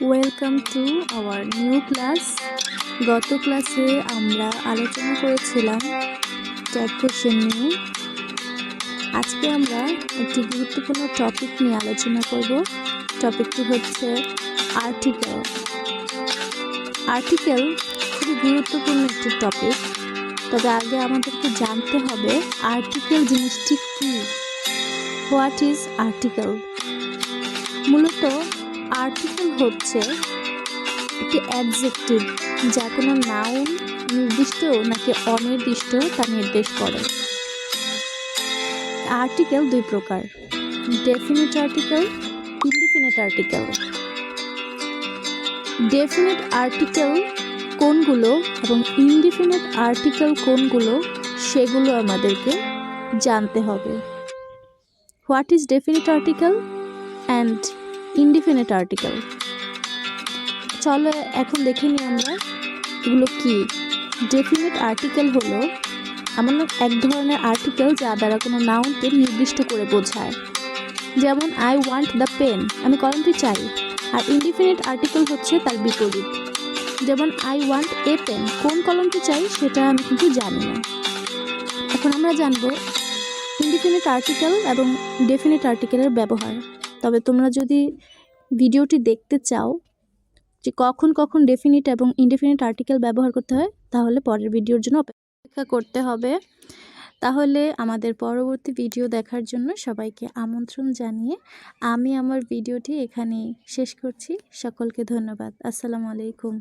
Welcome to our new class. গত ক্লাসে আমরা আলোচনা করেছিলাম ট্যাগ কোশ্চেন নিয়ে। আজকে আমরা একটি গুরুত্বপূর্ণ টপিক নিয়ে আলোচনা করব। টপিকটি হচ্ছে আর্টিকেল। আর্টিকেল খুবই গুরুত্বপূর্ণ একটি টপিক, তবে আগে আমাদেরকে জানতে হবে আর্টিকেল জিনিসটি কী। What is article? মূলত আর্টিকেল হচ্ছে একটি অ্যাডজেক্টিভ, যা কোনো নাউন নির্দিষ্ট নাকি অনির্দিষ্ট তা নির্দেশ করে। আর্টিকেল দুই প্রকার: definite article, indefinite article. Definite article কোনগুলো এবং ইনডিফিনিট আর্টিকেল কোনগুলো সেগুলো আমাদেরকে জানতে হবে। What is definite article and indefinite article? চলো এখন দেখে নিই আমরা এগুলো কি। ডেফিনিট আর্টিকেল হলো এমন এক ধরনের আর্টিকেল যা দ্বারা কোনো নাউনকে নির্দিষ্ট করে বোঝায়। যেমন আই ওয়ান্ট দ্য পেন, আমি কলমটি চাই। আর ইনডিফিনিট আর্টিকেল হচ্ছে তার বিপরীত। যেমন আই ওয়ান্ট এ পেন, কোন কলমটি চাই সেটা আমি কিন্তু জানি না। এখন আমরা জানবো ইনডিফিনিট আর্টিকেল এবং ডেফিনিট আর্টিকেলের ব্যবহার। তবে তোমরা যদি ভিডিওটি দেখতে চাও যে কখন কখন ডেফিনিট এবং ইনডেফিনিট আর্টিকেল ব্যবহার করতে হয়, তাহলে পরের ভিডিওর জন্য অপেক্ষা করতে হবে। তাহলে আমাদের পরবর্তী ভিডিও দেখার জন্য সবাইকে আমন্ত্রণ জানিয়ে আমি আমার ভিডিওটি এখানেই শেষ করছি। সকলকে ধন্যবাদ। আসসালামু আলাইকুম।